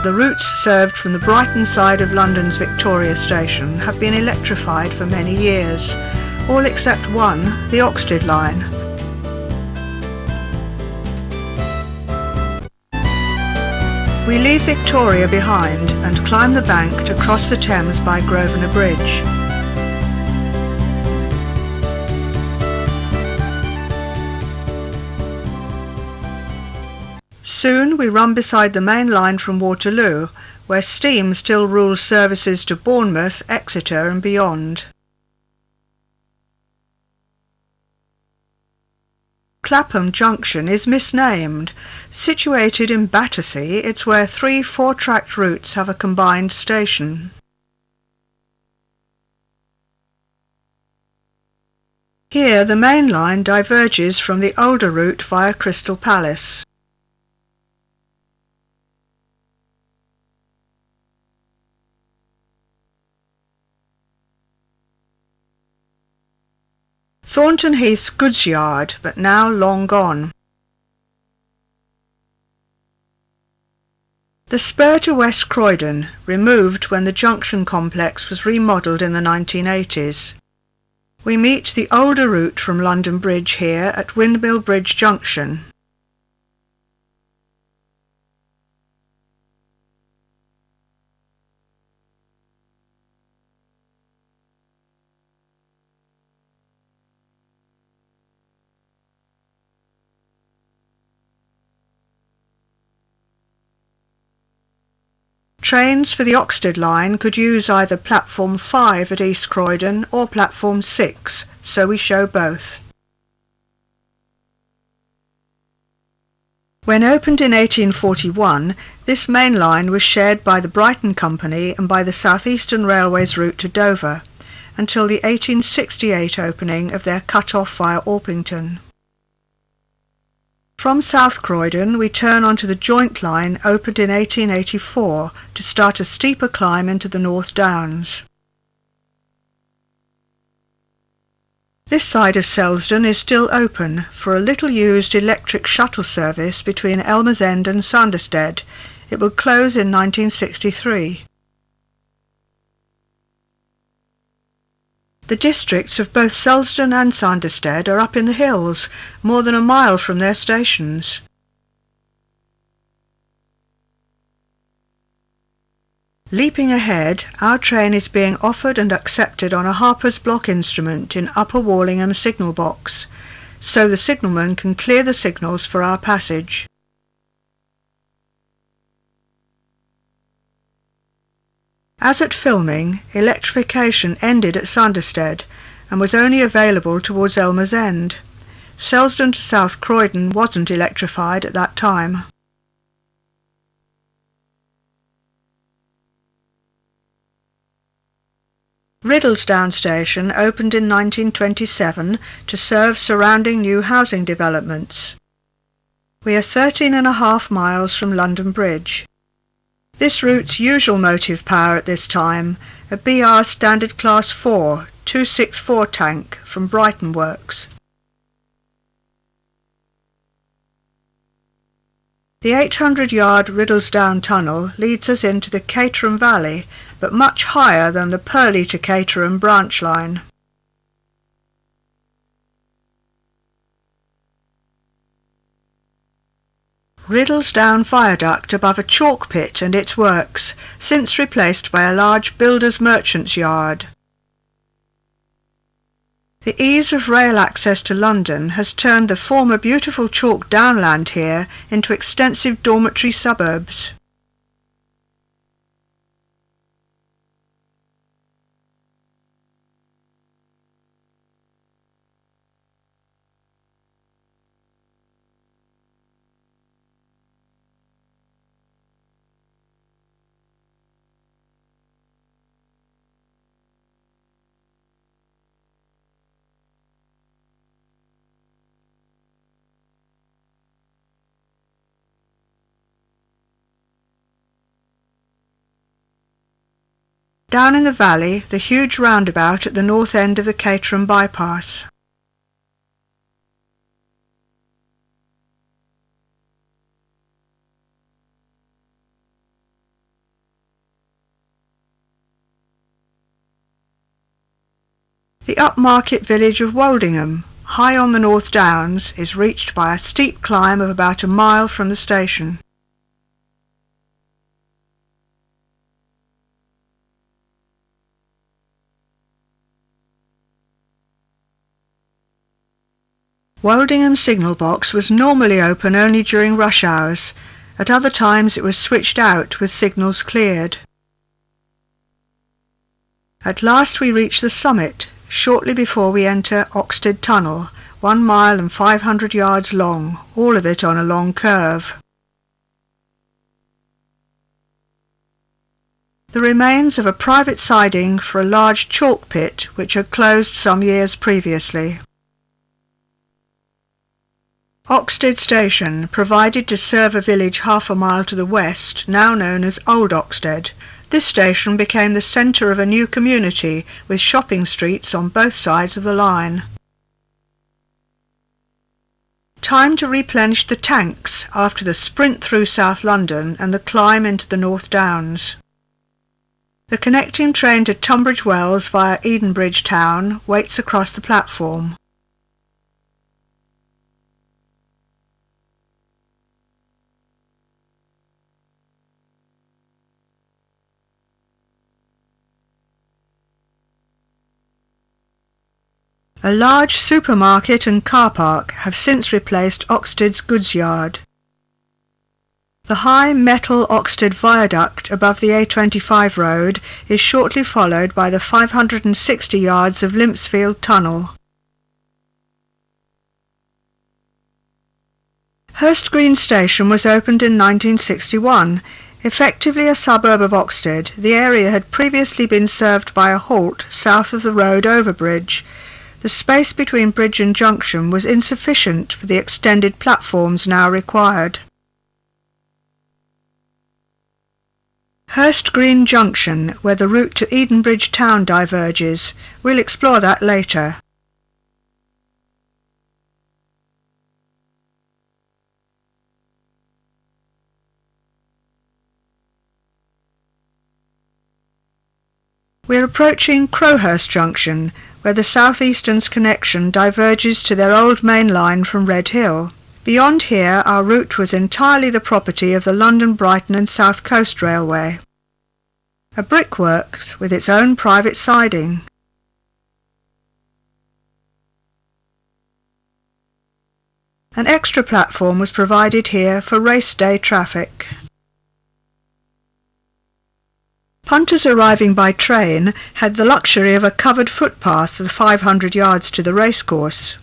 The routes served from the Brighton side of London's Victoria Station have been electrified for many years, all except one, the OXTED Line. We leave Victoria behind and climb the bank to cross the Thames by Grosvenor Bridge. Soon we run beside the main line from Waterloo, where steam still rules services to Bournemouth, Exeter and beyond. Clapham Junction is misnamed. Situated in Battersea, it's where 3 4-tracked routes have a combined station. Here the main line diverges from the older route via Crystal Palace. Thornton Heath's goods yard, but now long gone. The spur to West Croydon, removed when the junction complex was remodelled in the 1980s. We meet the older route from London Bridge here at Windmill Bridge Junction. Trains for the Oxted Line could use either Platform 5 at East Croydon or Platform 6, so we show both. When opened in 1841, this main line was shared by the Brighton Company and by the South Eastern Railway's route to Dover, until the 1868 opening of their cut-off via Orpington. From South Croydon we turn onto the joint line opened in 1884 to start a steeper climb into the North Downs. This side of Selsdon is still open for a little used electric shuttle service between Elmer's End and Sanderstead. It will close in 1963. The districts of both Selsdon and Sanderstead are up in the hills, more than a mile from their stations. Leaping ahead, our train is being offered and accepted on a Harper's Block instrument in Upper Wallingham signal box, so the signalman can clear the signals for our passage. As at filming, electrification ended at Sanderstead and was only available towards Elmer's End. Selsdon to South Croydon wasn't electrified at that time. Riddlesdown station opened in 1927 to serve surrounding new housing developments. We are 13.5 miles from London Bridge. This route's usual motive power at this time, a BR Standard Class 4 264 tank from Brighton Works. The 800-yard Riddlesdown tunnel leads us into the Caterham Valley, but much higher than the Purley to Caterham branch line. Riddlesdown viaduct above a chalk pit and its works, since replaced by a large builder's merchant's yard. The ease of rail access to London has turned the former beautiful chalk downland here into extensive dormitory suburbs. Down in the valley, the huge roundabout at the north end of the Caterham bypass. The upmarket village of Woldingham, high on the North Downs, is reached by a steep climb of about a mile from the station. Woldingham signal box was normally open only during rush hours. At other times it was switched out with signals cleared. At last we reach the summit, shortly before we enter Oxted Tunnel, 1 mile and 500 yards long, all of it on a long curve. The remains of a private siding for a large chalk pit which had closed some years previously. Oxted Station provided to serve a village half a mile to the west, now known as Old Oxted. This station became the centre of a new community with shopping streets on both sides of the line. Time to replenish the tanks after the sprint through South London and the climb into the North Downs. The connecting train to Tunbridge Wells via Edenbridge Town waits across the platform. A large supermarket and car park have since replaced Oxted's goods yard. The high metal Oxted viaduct above the A25 road is shortly followed by the 560 yards of Lingfield tunnel. Hurst Green Station was opened in 1961. Effectively a suburb of Oxted, the area had previously been served by a halt south of the road overbridge. The space between bridge and junction was insufficient for the extended platforms now required. Hurst Green Junction, where the route to Edenbridge Town diverges. We'll explore that later. We're approaching Crowhurst Junction, where the South Eastern's connection diverges to their old main line from Red Hill. Beyond here our route was entirely the property of the London, Brighton and South Coast Railway. A brickworks with its own private siding. An extra platform was provided here for race day traffic. Punters arriving by train had the luxury of a covered footpath of 500 yards to the racecourse.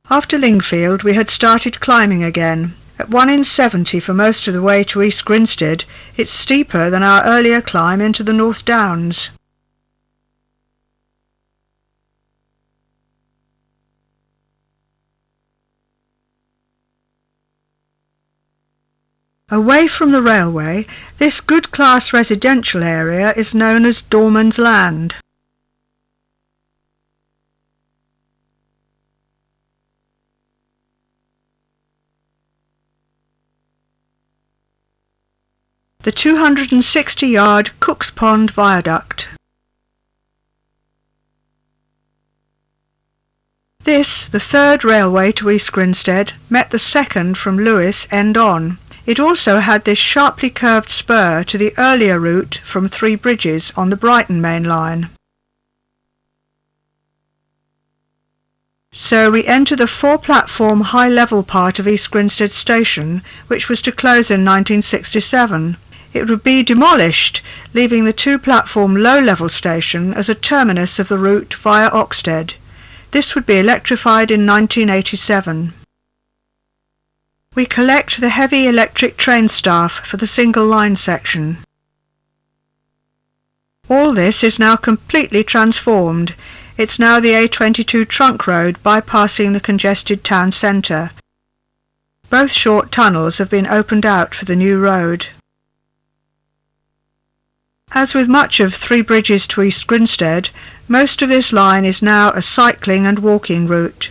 After Lingfield we had started climbing again. At 1 in 70 for most of the way to East Grinstead, it's steeper than our earlier climb into the North Downs. Away from the railway, this good-class residential area is known as Dorman's Land. The 260-yard Cook's Pond Viaduct. This, the third railway to East Grinstead, met the second from Lewes end on. It also had this sharply curved spur to the earlier route from Three Bridges on the Brighton main line. So we enter the four-platform high-level part of East Grinstead Station, which was to close in 1967. It would be demolished, leaving the two-platform low-level station as a terminus of the route via Oxted. This would be electrified in 1987. We collect the heavy electric train staff for the single line section. All this is now completely transformed. It's now the A22 trunk road bypassing the congested town centre. Both short tunnels have been opened out for the new road. As with much of Three Bridges to East Grinstead, most of this line is now a cycling and walking route.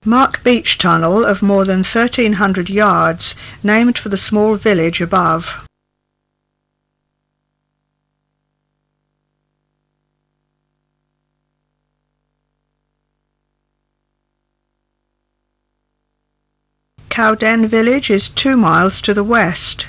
Mark Beach Tunnel of more than 1,300 yards, named for the small village above. Cowden village is 2 miles to the west.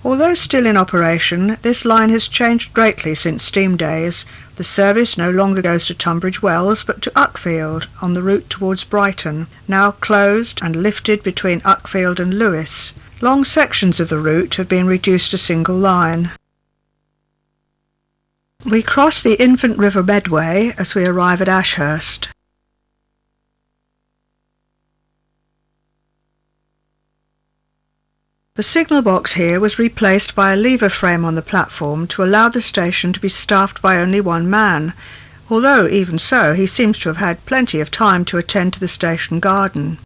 Although still in operation, this line has changed greatly since steam days. The service no longer goes to Tunbridge Wells but to Uckfield on the route towards Brighton, now closed and lifted between Uckfield and Lewes. Long sections of the route have been reduced to single line. We cross the Infant River Medway as we arrive at Hurst. The signal box here was replaced by a lever frame on the platform to allow the station to be staffed by only one man, although even so he seems to have had plenty of time to attend to the station garden.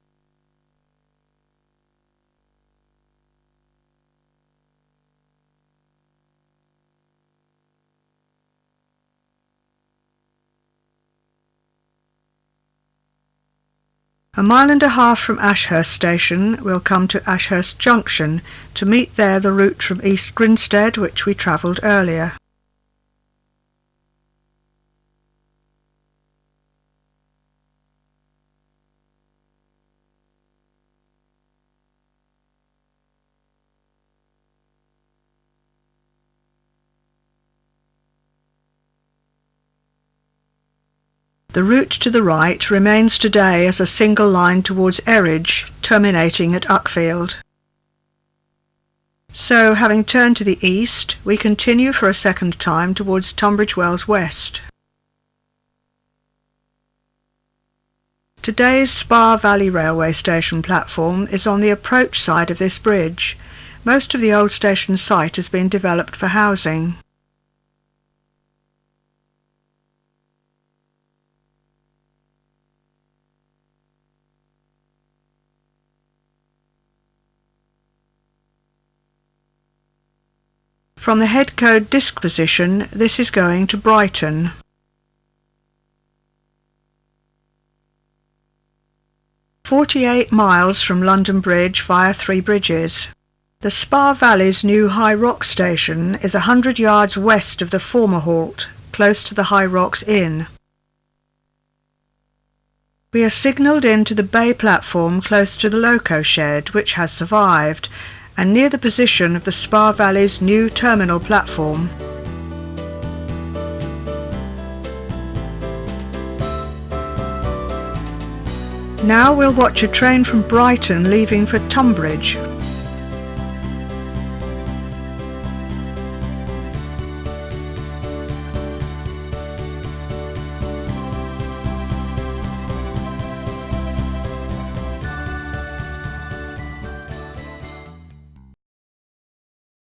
A mile and a half from Hurst Station we'll come to Hurst Junction to meet there the route from East Grinstead which we travelled earlier. The route to the right remains today as a single line towards Eridge, terminating at Uckfield. So, having turned to the east, we continue for a second time towards Tunbridge Wells West. Today's Spa Valley Railway Station platform is on the approach side of this bridge. Most of the old station site has been developed for housing. From the head code disc position, this is going to Brighton. "48 miles from London Bridge via 3 bridges. The Spa Valley's new High Rock station is 100 yards west of the former halt, close to the High Rocks Inn. We are signalled into the bay platform close to the loco shed, which has survived, and near the position of the Spa Valley's new terminal platform. Now we'll watch a train from Brighton leaving for Tunbridge.